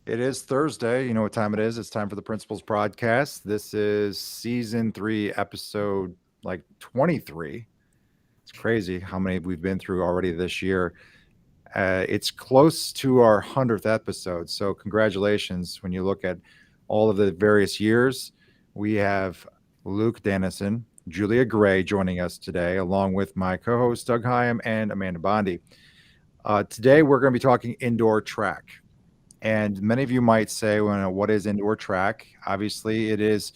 It is Thursday. You know what time it is. It's time for the Principals Podcast. This is season 3, episode 23. It's crazy how many we've been through already this year. It's close to our 100th episode. So, congratulations when you look at all of the various years. We have Luke Dennison, Julia Gray joining us today, along with my co host Doug Hyam and Amanda Bondi. Today, we're going to be talking indoor track. And many of you might say, well, what is indoor track? Obviously, it's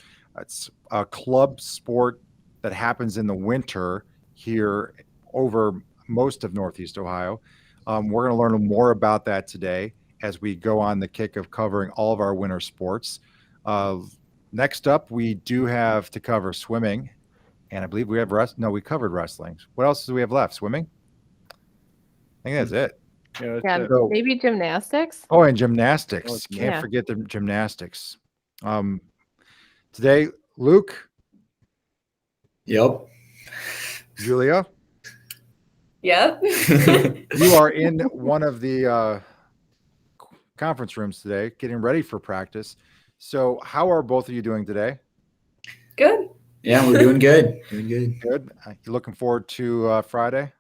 a club sport that happens in the winter here over most of Northeast Ohio. We're going to learn more about that today as we go on the kick of covering all of our winter sports. Uh, Next up, we do have to cover swimming, and I believe we have No, we covered wrestling. What else do we have left? Swimming? I think that's it. Yeah, Yeah, that's it. So, maybe gymnastics. oh, and gymnastics. Oh, Can't yeah. forget the gymnastics. Um, Today, Luke, Yep. Julia, Yep. you are in one of the conference rooms today, getting ready for practice. So, how are both of you doing today? Good. Yeah, we're doing good. Doing good. Good. You looking forward to Friday?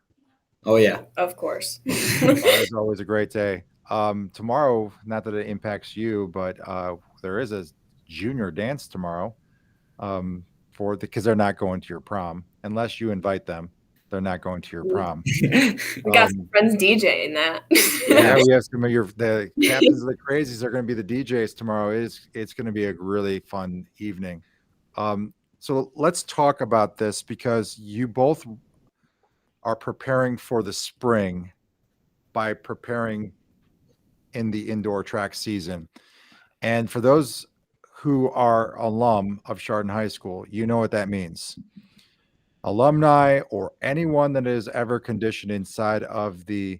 Oh yeah. Of course. Friday's always a great day. Tomorrow, not that it impacts you, but there is a junior dance tomorrow. Because they're not going to your prom unless you invite them. They're not going to your prom. We got some friends DJing that. Yeah, we have some of the captains of the crazies are going to be the DJs tomorrow. It's going to be a really fun evening. So let's talk about this because you both are preparing for the spring by preparing in the indoor track season. And for those who are alum of Chardon High School, you know what that means. Alumni or anyone that is ever conditioned inside of the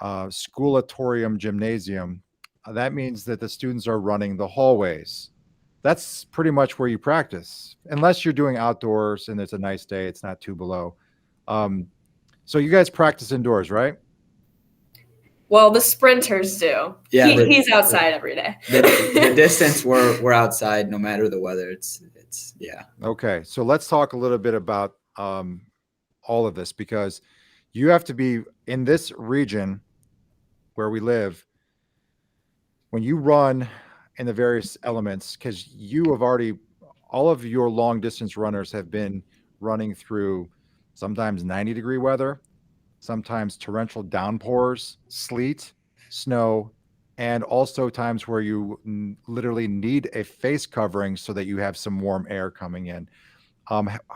schoolatorium gymnasium, that means that the students are running the hallways. That's pretty much where you practice, unless you're doing outdoors and it's a nice day, it's not too below. So you guys practice indoors, right? Well, the sprinters do. Yeah, He's outside every day. The distance we're outside no matter the weather. It's yeah. Okay, so let's talk a little bit about all of this because you have to be in this region where we live when you run in the various elements because you have already all of your long distance runners have been running through sometimes 90-degree weather, sometimes torrential downpours, sleet, snow, and also times where you literally need a face covering so that you have some warm air coming in.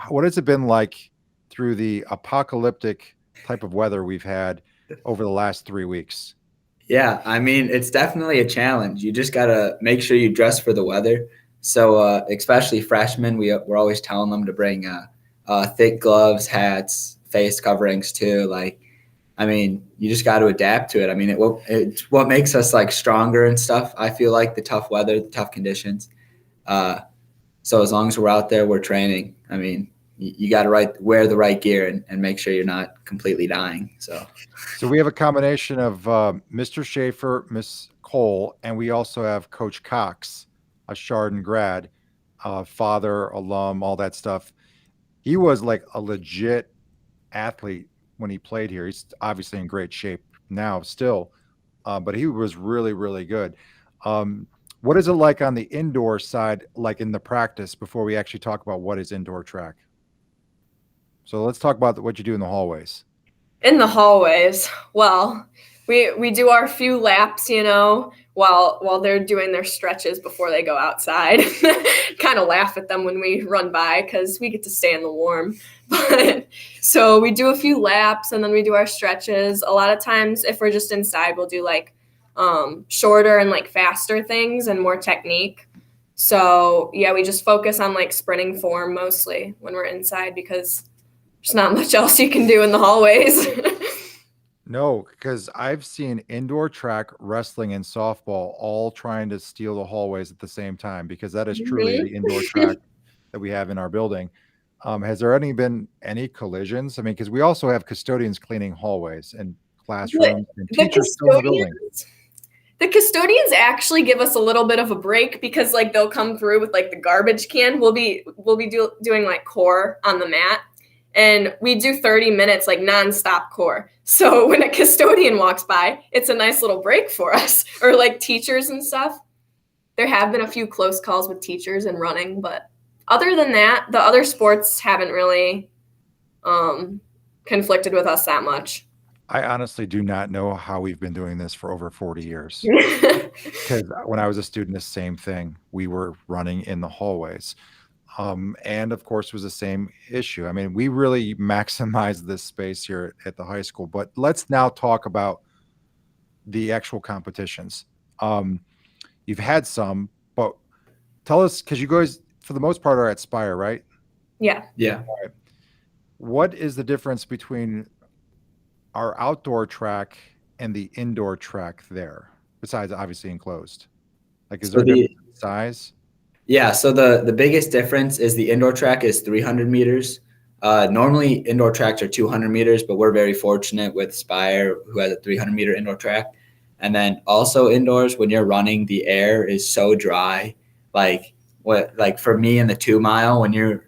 What has it been like through the apocalyptic type of weather we've had over the last 3 weeks? Yeah, I mean, it's definitely a challenge. You just got to make sure you dress for the weather. So especially freshmen, we're always telling them to bring thick gloves, hats, face coverings too. I mean, you just got to adapt to it. I mean, it's what makes us stronger and stuff. I feel like the tough weather, the tough conditions. So as long as we're out there, we're training. I mean, you got to wear the right gear and make sure you're not completely dying. So we have a combination of Mr. Schaefer, Miss Cole, and we also have Coach Cox, a Chardon grad, father, alum, all that stuff. He was like a legit athlete when he played here. He's obviously in great shape now still, but he was really, really good. What is it like on the indoor side, like in the practice, before we actually talk about what is indoor track? So let's talk about what you do in the hallways. In the hallways, well, we do our few laps, while they're doing their stretches before they go outside. Kind of laugh at them when we run by because we get to stay in the warm. But so we do a few laps and then we do our stretches. A lot of times, if we're just inside, we'll do shorter and faster things and more technique. So yeah, we just focus on sprinting form mostly when we're inside because there's not much else you can do in the hallways. No, because I've seen indoor track, wrestling, and softball all trying to steal the hallways at the same time because that is truly the indoor track that we have in our building. Has there been any collisions? I mean, because we also have custodians cleaning hallways and classrooms and teachers still in the building. The custodians actually give us a little bit of a break because like they'll come through with like the garbage can. We'll be doing like core on the mat, and we do 30 minutes like nonstop core. So when a custodian walks by, it's a nice little break for us, or like teachers and stuff. There have been a few close calls with teachers and running, but other than that, the other sports haven't really conflicted with us that much. I honestly do not know how we've been doing this for over 40 years. Because when I was a student, the same thing. We were running in the hallways. And of course, it was the same issue. I mean, we really maximized this space here at the high school. But let's now talk about the actual competitions. You've had some, but tell us, because you guys, for the most part, are at Spire, right? Yeah. Yeah. What is the difference between our outdoor track and the indoor track there, besides obviously enclosed? Like, is So there a difference in size? Yeah, so the biggest difference is the indoor track is 300 meters. Normally, indoor tracks are 200 meters, but we're very fortunate with Spire, who has a 300-meter indoor track. And then also indoors, when you're running, the air is so dry. Like for me in the 2 mile, when you're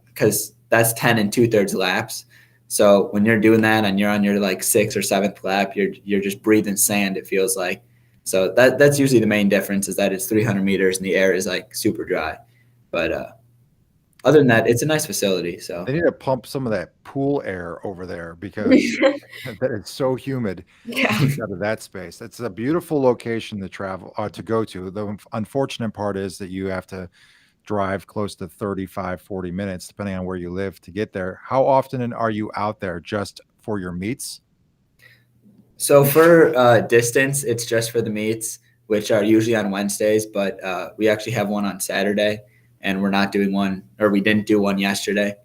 because that's 10 and 2/3 laps. So when you're doing that and you're on your like 6th or 7th lap, you're just breathing sand, it feels like. So that's usually the main difference, is that it's 300 meters and the air is like super dry. But other than that, it's a nice facility. So They need to pump some of that pool air over there because it's so humid Yeah. out of that space. It's a beautiful location to travel to go to. The unfortunate part is that you have to drive close to 35, 40 minutes, depending on where you live, to get there. How often are you out there just for your meets? So for distance, it's just for the meets, which are usually on Wednesdays, but we actually have one on Saturday, and we're not doing one, or we didn't do one yesterday.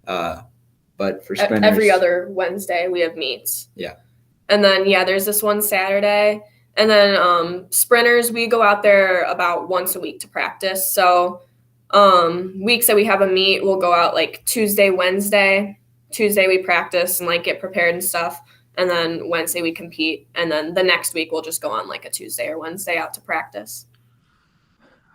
But for sprinters, every other Wednesday we have meets. Yeah. And then there's this one Saturday, and then sprinters we go out there about once a week to practice. So weeks that we have a meet, we'll go out like Tuesday, Wednesday. Tuesday we practice and like get prepared and stuff. And then Wednesday we compete. And then the next week we'll just go on like a Tuesday or Wednesday out to practice.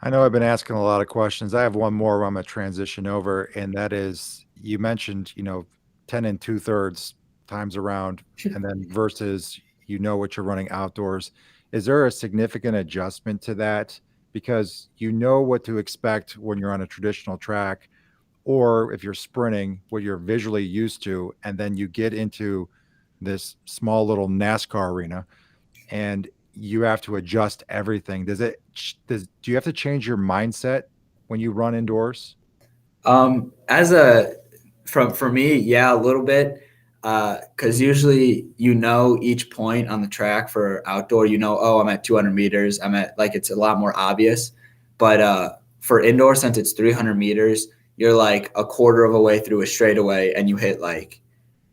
I know I've been asking a lot of questions. I have one more where I'm going to transition over, and that is, you mentioned, 10 and 2/3 times around, and then versus, what you're running outdoors. Is there a significant adjustment to that? Because you know what to expect when you're on a traditional track, or if you're sprinting, what you're visually used to, and then you get into this small little NASCAR arena and you have to adjust everything. Do you have to change your mindset when you run indoors? For me, yeah, a little bit. Because usually, each point on the track for outdoor, oh, I'm at 200 meters. I'm at, like, it's a lot more obvious. But for indoor, since it's 300 meters, you're like a quarter of a way through a straightaway and you hit like,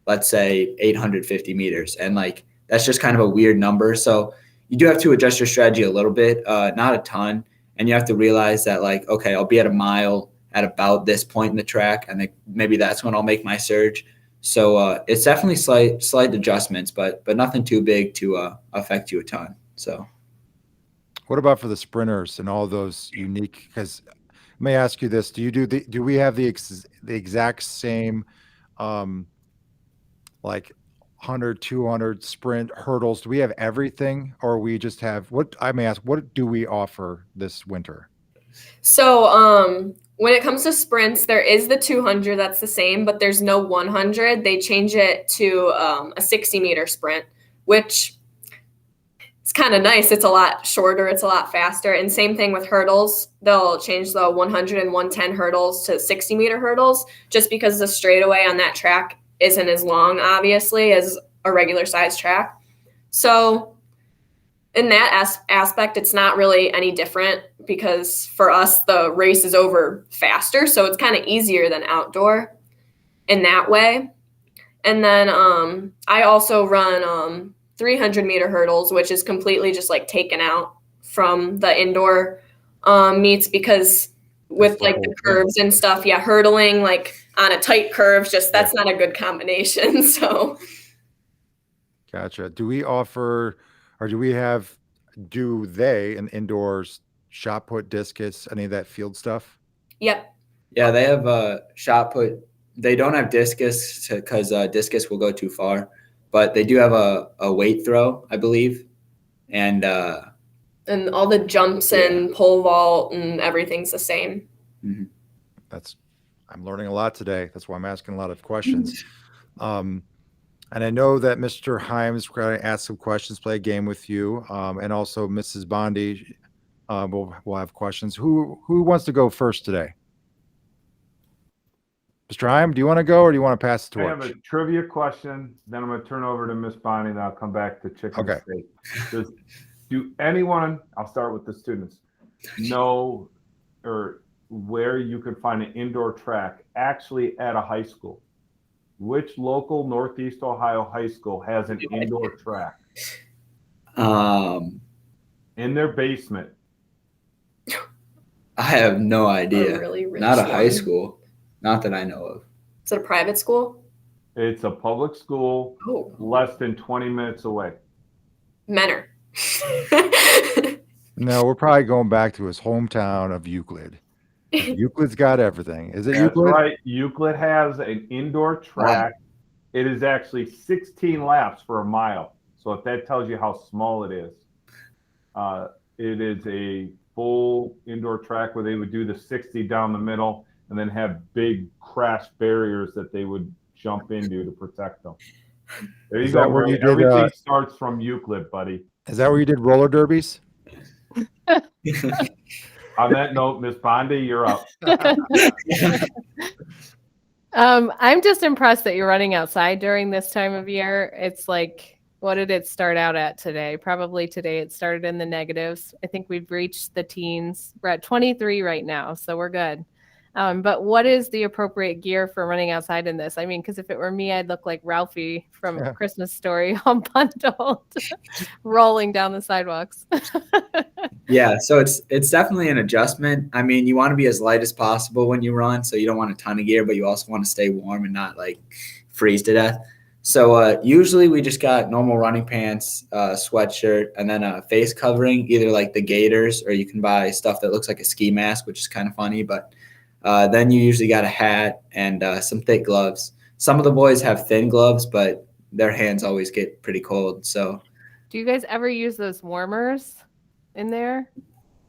let's say 850 meters. And like, that's just kind of a weird number. So you do have to adjust your strategy a little bit, not a ton. And you have to realize that, like, okay, I'll be at a mile at about this point in the track, and maybe that's when I'll make my surge. So it's definitely slight adjustments, but nothing too big to affect you a ton. So, what about for the sprinters and all those unique? Because let me ask you this: do we have the exact same, like 100, 200 sprint hurdles? Do we have everything, or we just have what? I may ask, what do we offer this winter? So when it comes to sprints, there is the 200, that's the same, but there's no 100. They change it to a 60-meter sprint, which is kind of nice. It's a lot shorter. It's a lot faster. And same thing with hurdles. They'll change the 100 and 110 hurdles to 60-meter hurdles just because the straightaway on that track isn't as long, obviously, as a regular size track. So in that aspect, it's not really any different because for us, the race is over faster. So it's kind of easier than outdoor in that way. And then I also run 300-meter hurdles, which is completely just like taken out from the indoor meets because with like the curves and stuff, hurdling like on a tight curve, that's not a good combination. So Gotcha. Do we offer, or do we have, do they in indoors shot put, discus, any of that field stuff? Yep. Yeah, they have shot put. They don't have discus because discus will go too far, but they do have a weight throw, I believe, and And all the jumps and pole vault and everything's the same. mhm. I'm learning a lot today. That's why I'm asking a lot of questions. And I know that Mr. Himes going to ask some questions, play a game with you, and also Mrs. Bondi will have questions. Who wants to go first today? Mr. Heim, do you want to go or do you want to pass the I torch? have a trivia question, then I'm going to turn over to Miss Bonnie, then I'll come back to chicken Okay. steak. Do anyone, I'll start with the students, know or where you could find an indoor track actually at a high school? Which local Northeast Ohio high school has an indoor track in their basement? I have no idea. A really rich Not a high one. school, not that I know of. Is it a private school? It's a public school Oh, less than 20 minutes away. Menor. No, we're probably going back to his hometown of Euclid. Euclid's got everything. Is it That's Euclid? right. Euclid has an indoor track. It is actually 16 laps for a mile. So if that tells you how small it is, it is a full indoor track where they would do the 60 down the middle and then have big crash barriers that they would jump into to protect them. There you Is go. that where Ray. you did, Everything starts from Euclid, buddy. Is that where you did roller derbies? On that note, Miss Bondi, you're up. I'm just impressed that you're running outside during this time of year. It's like, what did it start out at today? Probably today it started in the negatives. I think we've reached the teens. We're at 23 right now, so we're good. But what is the appropriate gear for running outside in this? I mean, because if it were me, I'd look like Ralphie from Yeah. Christmas Story, all bundled, rolling down the sidewalks. Yeah, so it's definitely an adjustment. I mean, you want to be as light as possible when you run, so you don't want a ton of gear, but you also want to stay warm and not like freeze to death. So usually we just got normal running pants, sweatshirt, and then a face covering, either like the gaiters, or you can buy stuff that looks like a ski mask, which is kind of funny. But then you usually got a hat and some thick gloves. Some of the boys have thin gloves, but their hands always get pretty cold. So Do you guys ever use those warmers in there?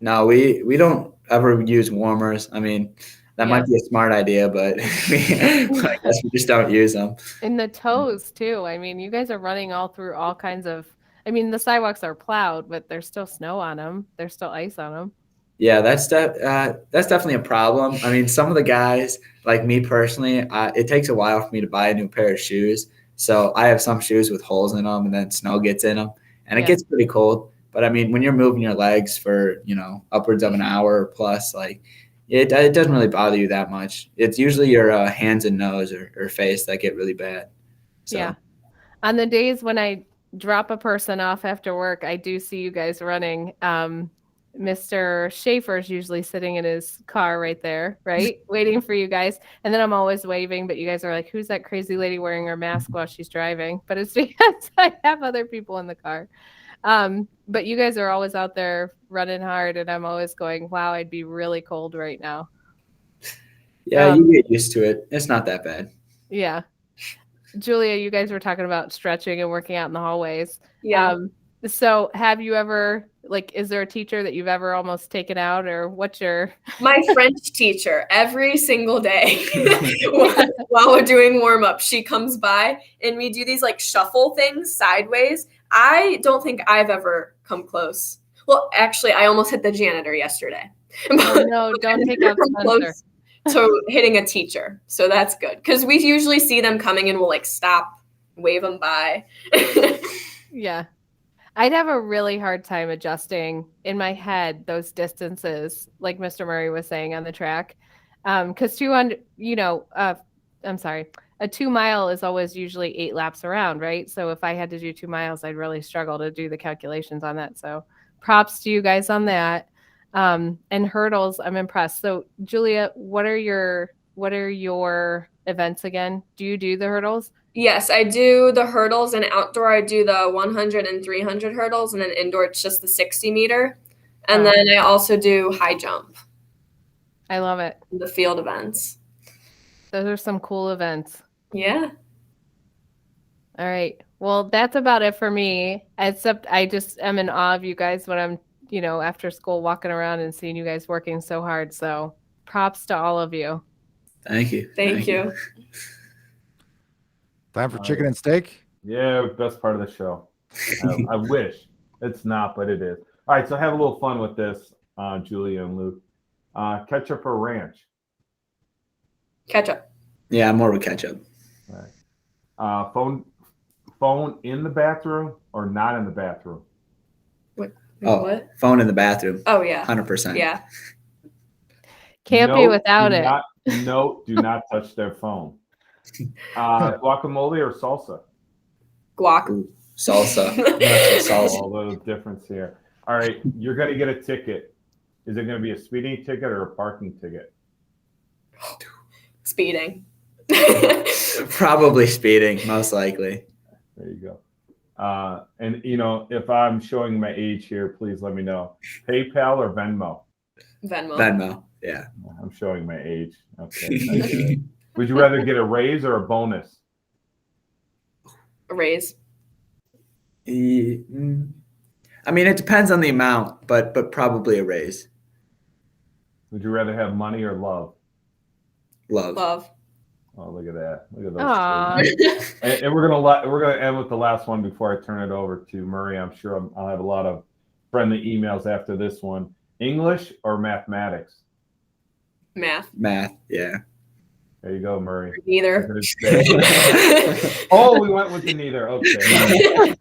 no, we don't ever use warmers. I mean, that might be a smart idea, but I guess we just don't use them. In the toes too. I mean, you guys are running all through all kinds of. I mean, the sidewalks are plowed, but there's still snow on them. There's still ice on them. Yeah, that's definitely a problem. I mean, some of the guys, like me personally, it takes a while for me to buy a new pair of shoes. So I have some shoes with holes in them, and then snow gets in them, and it gets pretty cold. But I mean, when you're moving your legs for upwards of an hour or plus, like it doesn't really bother you that much. It's usually your hands and nose or face that get really bad. So. Yeah. On the days when I drop a person off after work, I do see you guys running. Mr. Schaefer's usually sitting in his car right there, right? Waiting for you guys. And then I'm always waving, but you guys are like, who's that crazy lady wearing her mask while she's driving? But it's because I have other people in the car. But you guys are always out there running hard, and I'm always going, wow, I'd be really cold right now. Yeah, you get used to it. It's not that bad. Yeah. Julia, you guys were talking about stretching and working out in the hallways. Yeah. So have you ever, is there a teacher that you've ever almost taken out, or what's your? My French teacher, every single day while we're doing warm up, she comes by and we do these like shuffle things sideways. I don't think I've ever come close. Well, actually, I almost hit the janitor yesterday. Oh, no, don't take out Spencer. To hitting a teacher. So that's good. Because we usually see them coming and we'll like stop, wave them by. Yeah. I'd have a really hard time adjusting in my head those distances, like Mr. Murray was saying on the track. Because 200, I'm sorry, a 2 mile is always usually 8 laps around, right? So if I had to do 2 miles, I'd really struggle to do the calculations on that. So props to you guys on that. And hurdles, I'm impressed. So Julia, what are your events again? Do you do the hurdles? Yes, I do the hurdles, and outdoor I do the 100 and 300 hurdles, and then indoor it's just the 60 meter. And Oh. then I also do high jump, I love it. the field events. Those are some cool events. Yeah. All right. Well, that's about it for me. Except I just am in awe of you guys when I'm, after school walking around and seeing you guys working so hard. So props to all of you. Thank you. Thank you. Time for chicken and steak. Yeah, best part of the show. I wish it's not, but it is. All right, so have a little fun with this, Julia and Luke. Ketchup or ranch? Ketchup. Yeah, I'm more of a ketchup. All right. Phone in the bathroom or not in the bathroom? Oh, What? phone in the bathroom. Oh, yeah. 100%. Yeah. Can't be without it. Do not touch their phone. Guacamole or salsa? Guac. Ooh, salsa. That's salsa. A little difference here. All right, you're going to get a ticket. Is it going to be a speeding ticket or a parking ticket? Speeding. Probably speeding, most likely. There you go. And if I'm showing my age here, please let me know. PayPal or Venmo? Venmo. Yeah. I'm showing my age. Okay. I get it. Would you rather get a raise or a bonus? A raise. I mean, it depends on the amount, but probably a raise. Would you rather have money or love? Love. Oh, look at that! Look at those. Aw. And we're gonna end with the last one before I turn it over to Murray. I'm sure I'll have a lot of friendly emails after this one. English or mathematics? Math. Yeah. There you go, Murray. Neither. Oh, we went with the neither. Okay.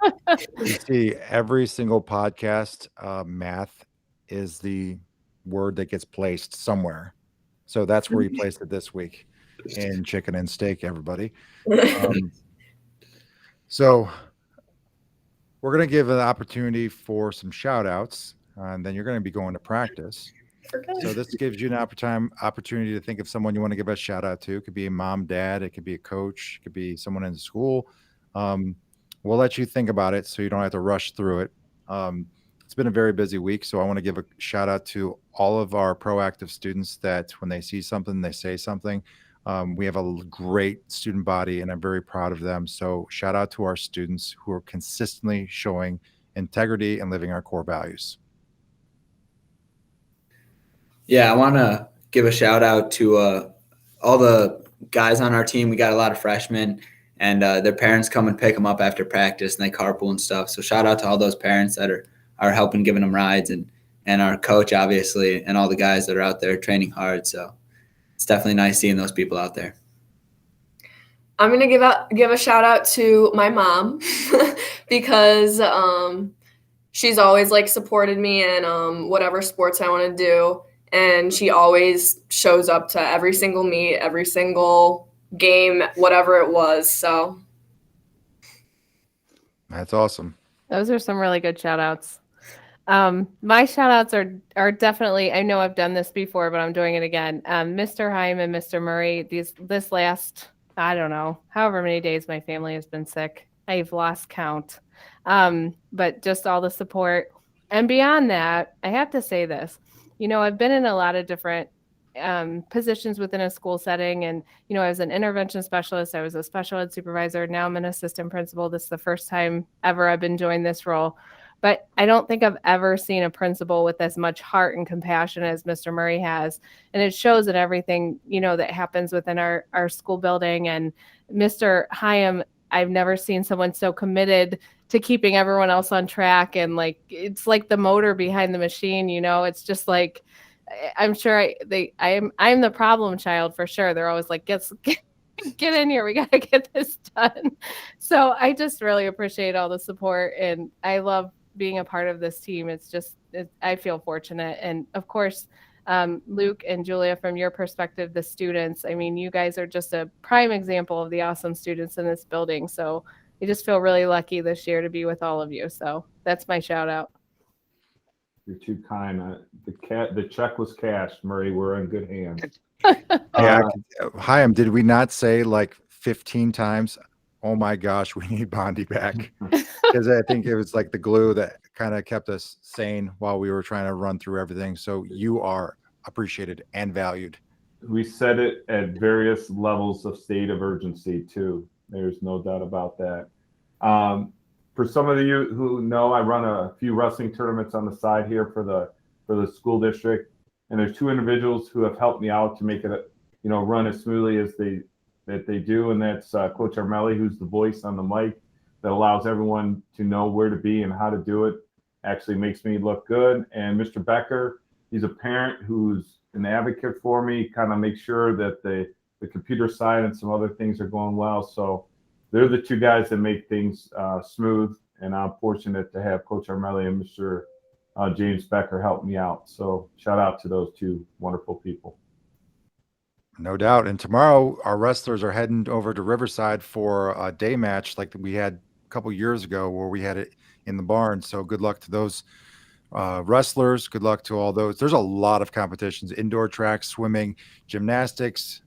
You see, every single podcast, math is the word that gets placed somewhere. So that's where you placed it this week in chicken and steak, everybody. So we're going to give an opportunity for some shout outs, and then you're going to be going to practice. So this gives you an opportunity to think of someone you want to give a shout out to. It could be a mom, dad, it could be a coach, it could be someone in the school. We'll let you think about it so you don't have to rush through it. It's been a very busy week, so I want to give a shout out to all of our proactive students that when they see something, they say something. We have a great student body, and I'm very proud of them. So shout out to our students who are consistently showing integrity and living our core values. Yeah, I want to give a shout out to all the guys on our team. We got a lot of freshmen, and their parents come and pick them up after practice, and they carpool and stuff. So shout out to all those parents that are helping, giving them rides, and our coach, obviously, and all the guys that are out there training hard. So it's definitely nice seeing those people out there. I'm gonna give a shout out to my mom because she's always supported me in whatever sports I want to do. And she always shows up to every single meet, every single game, whatever it was. So That's awesome. Those are some really good shout outs. My shout outs are definitely, I know I've done this before, but I'm doing it again. Mr. Heim and Mr. Murray, this last, I don't know, however many days my family has been sick. I've lost count. But just all the support. And beyond that, I have to say this. I've been in a lot of different positions within a school setting. And, I was an intervention specialist. I was a special ed supervisor. Now I'm an assistant principal. This is the first time ever I've been doing this role. But I don't think I've ever seen a principal with as much heart and compassion as Mr. Murray has. And it shows in everything, that happens within our school building. And Mr. Hyam, I've never seen someone so committed to keeping everyone else on track. And it's like the motor behind the machine, it's just I'm sure I'm the problem child for sure. They're always like, get in here. We got to get this done. So I just really appreciate all the support, and I love being a part of this team. I feel fortunate. And of course, Luke and Julia, from your perspective, the students, you guys are just a prime example of the awesome students in this building. So I just feel really lucky this year to be with all of you. So that's my shout out. You're too kind. The check was cashed, Murray. We're in good hands. Yeah, Chaim, did we not say like 15 times, oh my gosh, we need Bondi back? Because I think it was like the glue that kind of kept us sane while we were trying to run through everything. So you are appreciated and valued. We said it at various levels of state of urgency too. There's no doubt about that. For some of you who know, I run a few wrestling tournaments on the side here for the school district, and there's two individuals who have helped me out to make it, run as smoothly as they do, and that's Coach Armelli, who's the voice on the mic that allows everyone to know where to be and how to do it. Actually makes me look good. And Mr. Becker, he's a parent who's an advocate for me, kind of make sure that the computer side and some other things are going well. So they're the two guys that make things smooth, and I'm fortunate to have Coach Armelli and Mr. James Becker help me out. So shout out to those two wonderful people. No doubt. And tomorrow, our wrestlers are heading over to Riverside for a day match like we had a couple years ago where we had it in the barn. So good luck to those wrestlers. Good luck to all those. There's a lot of competitions: indoor track, swimming, gymnastics.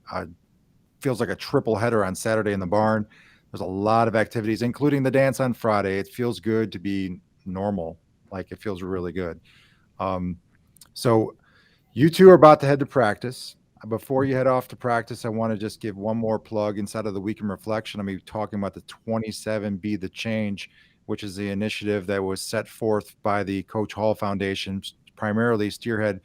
Feels like a triple header on Saturday in the barn. There's a lot of activities, including the dance on Friday. It feels good to be normal. Like, it feels really good. So you two are about to head to practice. Before you head off to practice, I want to just give one more plug inside of the Week in Reflection. I'm going to be talking about the 27 Be the Change, which is the initiative that was set forth by the Coach Hall Foundation, primarily spearheaded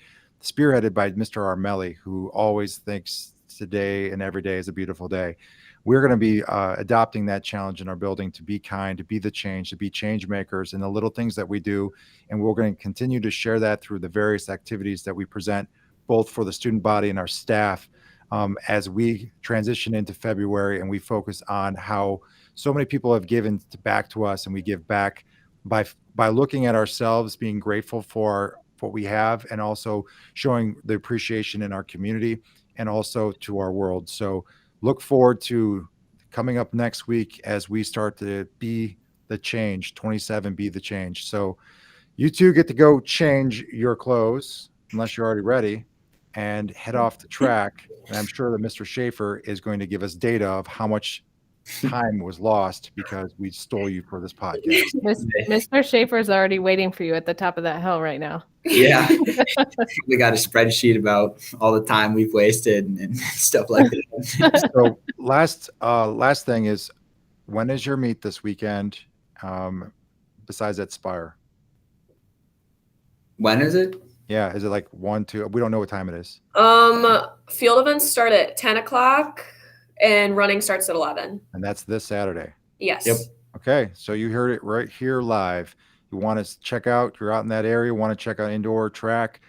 by Mr. Armelli, who always thinks today and every day is a beautiful day. We're going to be adopting that challenge in our building to be kind, to be the change, to be change makers in the little things that we do. And we're going to continue to share that through the various activities that we present, both for the student body and our staff, as we transition into February and we focus on how so many people have given back to us, and we give back by looking at ourselves, being grateful for what we have, and also showing the appreciation in our community and also to our world. So look forward to coming up next week as we start to be the change. 27 Be the Change. So you two get to go change your clothes, unless you're already ready, and head off the track. And I'm sure that Mr. Schaefer is going to give us data of how much time was lost because we stole you for this podcast. Mr. Schaefer's already waiting for you at the top of that hill right now. Yeah. We got a spreadsheet about all the time we've wasted and stuff like that. So last thing is, when is your meet this weekend? Besides at Spire? When is it? Yeah, is it like 1, 2? We don't know what time it is. Field events start at 10 o'clock and running starts at 11. And that's this Saturday. Yes. Yep. Okay, so you heard it right here live. You want to check out, you're out in that area, want to check out indoor track,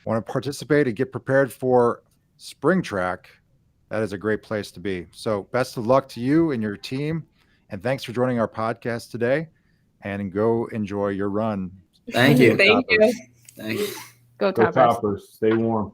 want to participate and get prepared for spring track, that is a great place to be. So best of luck to you and your team. And thanks for joining our podcast today. And go enjoy your run. Thank you. Thank you. Thank you. Go Go Toppers. Toppers. Stay warm.